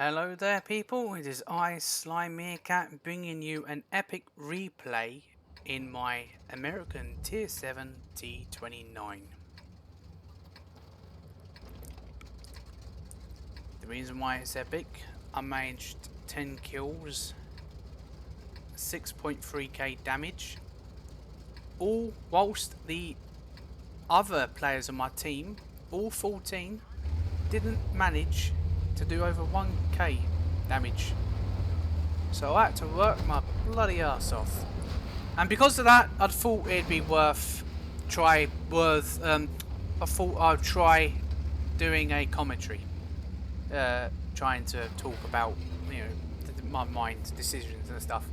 Hello there people, it is I, Slime Meerkat, bringing you an epic replay in my American Tier 7 T29. The reason why it's epic, I managed 10 kills, 6.3k damage, all whilst the other players on my team, all 14, didn't manage to do over 1k damage. So I had to work my bloody ass off. And because of that, I thought it'd be I thought I'd try doing a commentary. Trying to talk about, my mind decisions and stuff.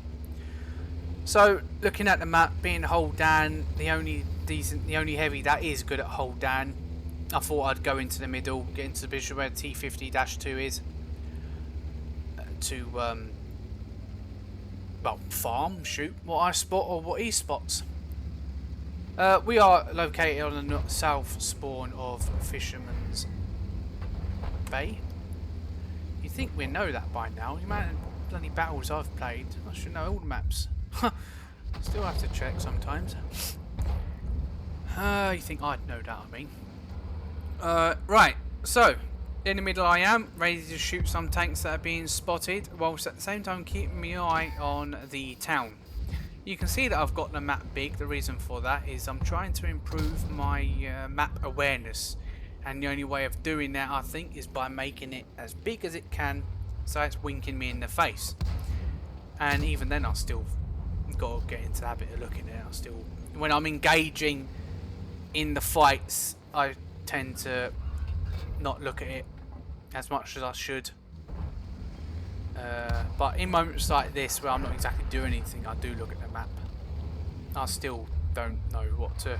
So, looking at the map, being Holdan, the only heavy that is good at Holdan, I thought I'd go into the middle, get into the position where T50-2 is, to farm, shoot what I spot or what he spots. We are located on the south spawn of Fisherman's Bay. You'd think we know that by now. The amount of bloody battles I've played, I should know all the maps. Still have to check sometimes. You think I'd know that, I mean. Right, so in the middle I am, ready to shoot some tanks that are being spotted, whilst at the same time keeping my eye on the town. You can see that I've got the map big. The reason for that is I'm trying to improve my map awareness, and the only way of doing that, I think, is by making it as big as it can so it's winking me in the face. And even then I still got to get into the habit of looking at it. I still, when I'm engaging in the fights, I tend to not look at it as much as I should. But in moments like this where I'm not exactly doing anything, I do look at the map. I still don't know what to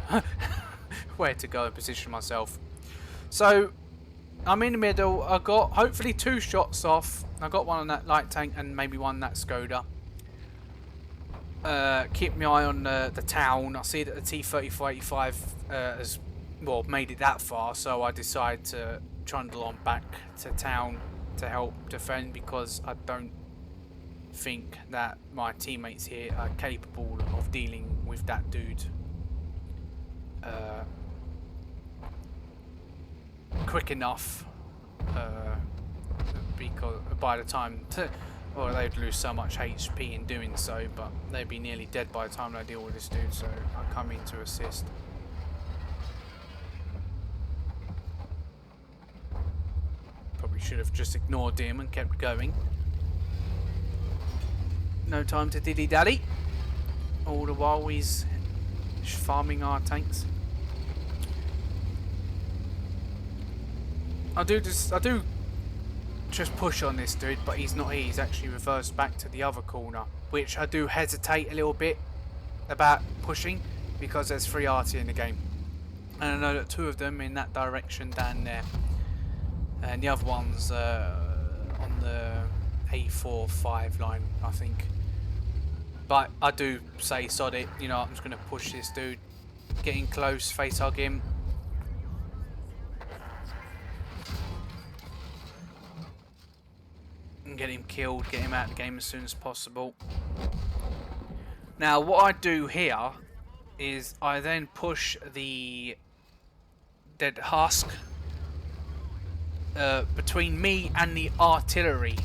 where to go and position myself. So I'm in the middle. I got hopefully 2 shots off. I got one on that light tank and maybe one on that Skoda. Keep my eye on the town. I see that the T3485 has made it that far, so I decide to trundle on back to town to help defend, because I don't think that my teammates here are capable of dealing with that dude quick enough, because by the time well, they'd lose so much HP in doing so, but they'd be nearly dead by the time I deal with this dude, so I come in to assist. Probably should have just ignored him and kept going. No time to dilly-dally. All the while he's farming our tanks. I do just push on this dude, but he's not here. He's actually reversed back to the other corner, which I do hesitate a little bit about pushing, because there's 3 RT in the game, and I know that 2 of them in that direction down there, and the other one's on the A45 line, I think. But I do say sod it, I'm just going to push this dude, getting close, face hug him. And get him killed, get him out of the game as soon as possible. Now what I do here is I then push the dead husk between me and the artillery,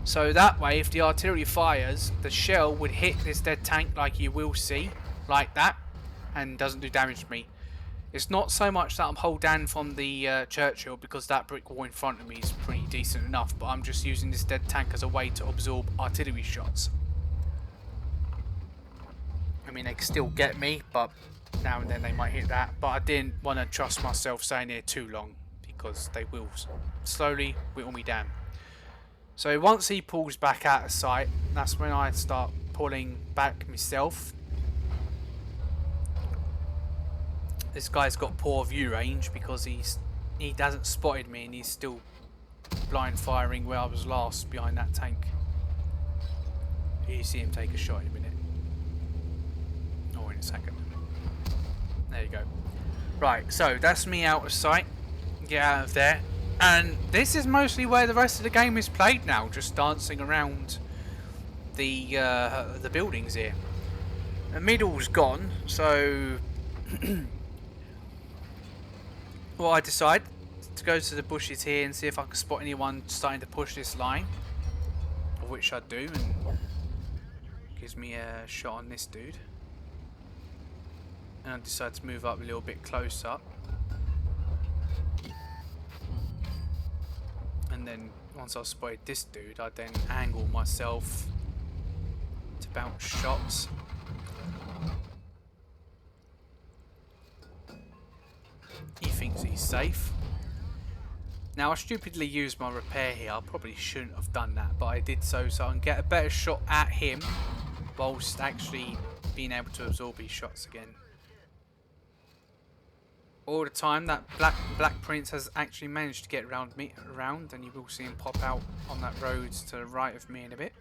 so that way if the artillery fires, the shell would hit this dead tank, like you will see, like that, and doesn't do damage to me. It's not so much that I'm hold down from the Churchill, because that brick wall in front of me is pretty decent enough, but I'm just using this dead tank as a way to absorb artillery shots. I mean, they can still get me, but now and then they might hit that, but I didn't want to trust myself staying here too long, because they will slowly whittle me down. So once he pulls back out of sight, that's when I start pulling back myself. This guy's got poor view range because he hasn't spotted me, and he's still blind firing where I was last, behind that tank. You see him take a shot in a minute. Or in a second. There you go. Right, so that's me out of sight. Get out of there. And this is mostly where the rest of the game is played now, just dancing around the buildings here. The middle's gone, so well, I decide to go to the bushes here and see if I can spot anyone starting to push this line, of which I do, and gives me a shot on this dude. And I decide to move up a little bit closer. And then once I've spotted this dude, I then angle myself to bounce shots. He thinks he's safe. Now I stupidly used my repair here. I probably shouldn't have done that, but I did so I can get a better shot at him whilst actually being able to absorb his shots again. All the time that black prince has actually managed to get around me, and you will see him pop out on that road to the right of me in a bit.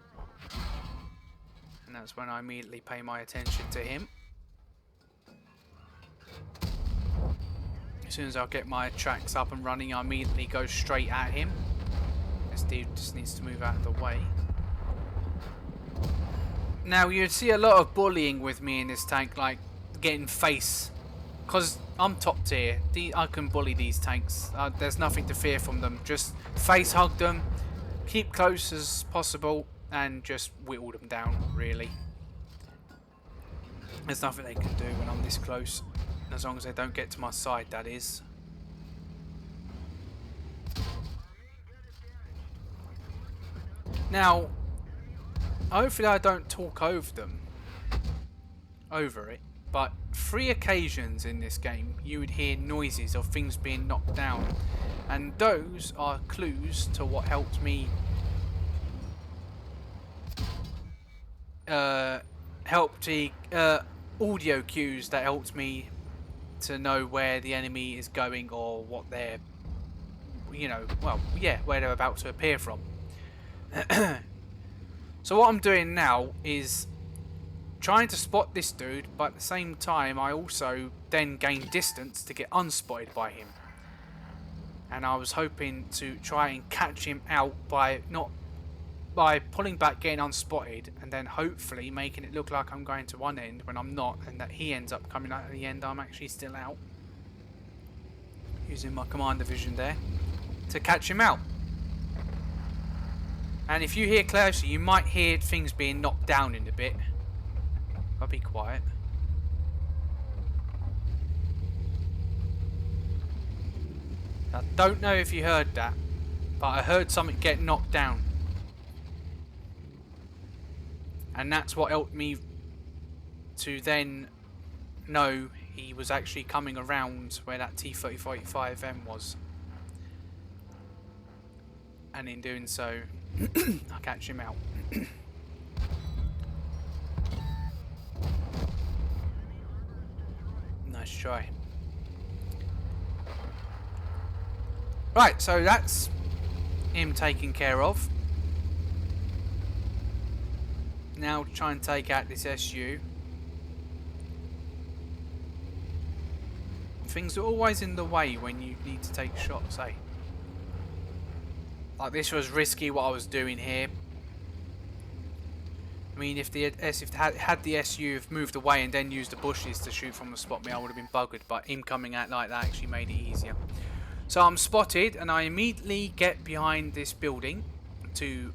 And that's when I immediately pay my attention to him. As soon as I get my tracks up and running, I immediately go straight at him. This dude just needs to move out of the way. Now you'd see a lot of bullying with me in this tank, like getting face, because I'm top tier. I can bully these tanks. There's nothing to fear from them. Just face hug them, keep close as possible, and just whittle them down, really. There's nothing they can do when I'm this close. As long as they don't get to my side, that is. Now, hopefully I don't talk over it, but 3 occasions in this game you would hear noises of things being knocked down, and those are clues to what helped me audio cues that helped me to know where the enemy is going or what they're, where they're about to appear from. So what I'm doing now is trying to spot this dude, but at the same time I also then gain distance to get unspotted by him. And I was hoping to try and catch him out by pulling back, getting unspotted, and then hopefully making it look like I'm going to one end when I'm not, and that he ends up coming out at the end. I'm actually still out. Using my commander vision there to catch him out. And if you hear closer, you might hear things being knocked down in a bit. I'll be quiet. I don't know if you heard that, but I heard something get knocked down. And that's what helped me to then know he was actually coming around where that T29 was. And in doing so, I'll catch him out. Nice try. Right, so that's him taken care of. Now try and take out this SU. Things are always in the way when you need to take shots, eh? Like, this was risky what I was doing here. I mean, if the had the SU have moved away and then used the bushes to shoot from the spot me, I would have been buggered. But him coming out like that actually made it easier. So I'm spotted, and I immediately get behind this building to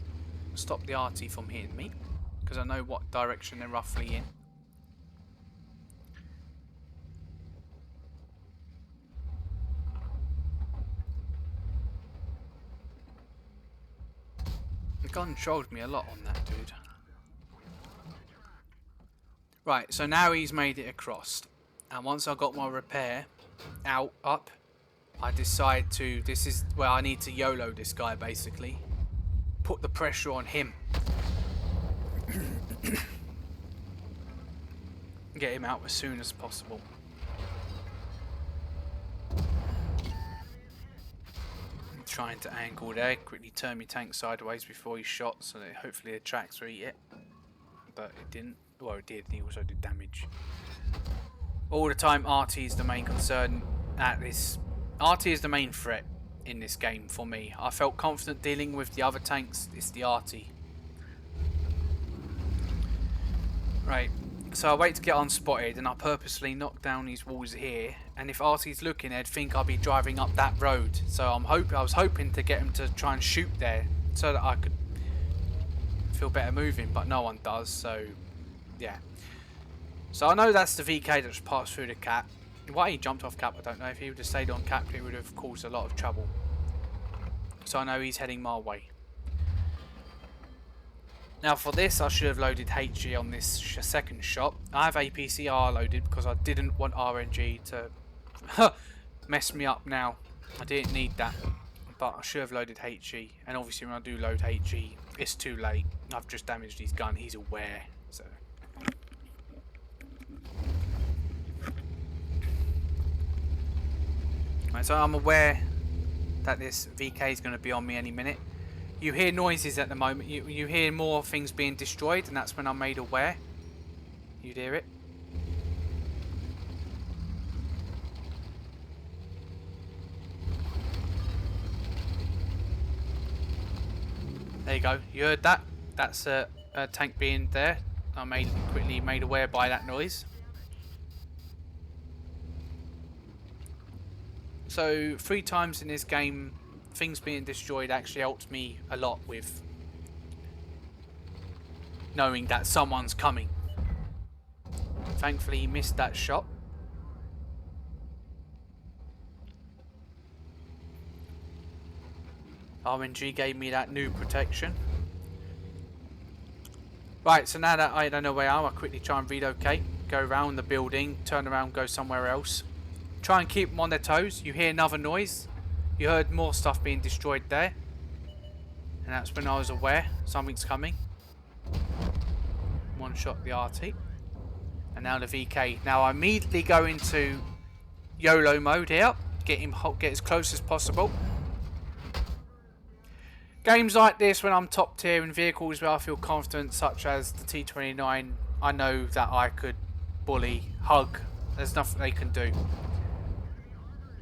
stop the RT from hitting me, because I know what direction they're roughly in. The gun trolled me a lot on that dude. Right, so now he's made it across. And once I got my repair up, I decide to, this is where I need to YOLO this guy basically. Put the pressure on him. Get him out as soon as possible. I'm trying to angle there, quickly turn my tank sideways before he shot so that hopefully the tracks will eat it. But it didn't. Well, it did, he also did damage. All the time RT is the main concern at this. RT is the main threat in this game for me. I felt confident dealing with the other tanks. It's the arty. Right, so I wait to get unspotted and I purposely knock down these walls here, and if arty's looking they'd think I'll be driving up that road, so I was hoping to get him to try and shoot there so that I could feel better moving, but no one does, so yeah. So I know that's the VK that just passed through the cap. Why he jumped off cap I don't know. If he would have stayed on cap it would have caused a lot of trouble. So I know he's heading my way. Now for this I should have loaded HG on this second shot. I have APCR loaded because I didn't want RNG to mess me up now. I didn't need that. But I should have loaded HG. And obviously when I do load HG it's too late. I've just damaged his gun. He's aware. So right, so I'm aware that this VK is going to be on me any minute. You hear noises at the moment. You hear more things being destroyed, and that's when I'm made aware. You'd hear it. There you go. You heard that? That's a tank being there. I quickly made aware by that noise. So 3 times in this game, things being destroyed actually helped me a lot with knowing that someone's coming. Thankfully he missed that shot. RNG gave me that new protection. Right, so now that I don't know where I am, I quickly try and relocate, go around the building, turn around, go somewhere else. Try and keep them on their toes. You hear another noise. You heard more stuff being destroyed there. And that's when I was aware something's coming. One shot the RT. And now the VK. Now I immediately go into YOLO mode here. Get as close as possible. Games like this when I'm top tier in vehicles where I feel confident, such as the T29, I know that I could bully, hug. There's nothing they can do.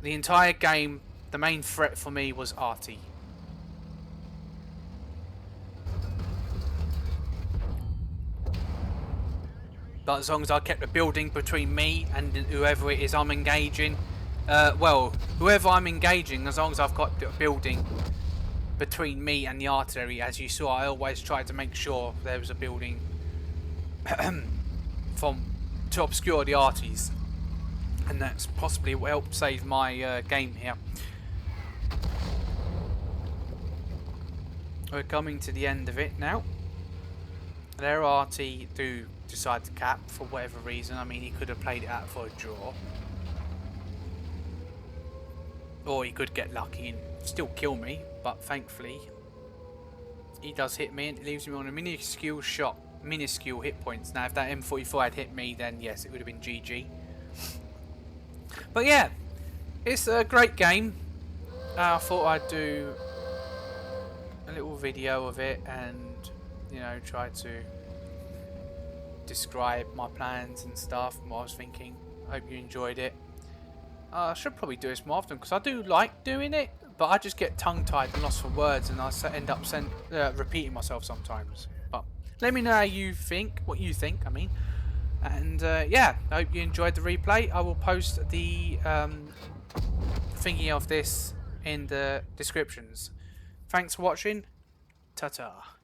The entire game, the main threat for me was Arty. But as long as I kept the building between me and whoever it is I'm engaging, well, whoever I'm engaging, as long as I've got the building between me and the artillery, as you saw, I always tried to make sure there was a building to obscure the arties. And that's possibly what helped save my game here. We're coming to the end of it now. Their RT do decide to cap for whatever reason. I mean, he could have played it out for a draw. Or he could get lucky and still kill me. But thankfully, he does hit me and it leaves me on a minuscule shot. Minuscule hit points. Now, if that M44 had hit me, then yes, it would have been GG. But yeah, it's a great game. I thought I'd do a little video of it and, you know, try to describe my plans and stuff and what I was thinking. I hope you enjoyed it. I should probably do this more often because I do like doing it, but I just get tongue-tied and lost for words and I end up repeating myself sometimes. But let me know how you think, what you think, I mean. And yeah, I hope you enjoyed the replay. I will post the thingy of this in the descriptions. Thanks for watching. Ta-ta.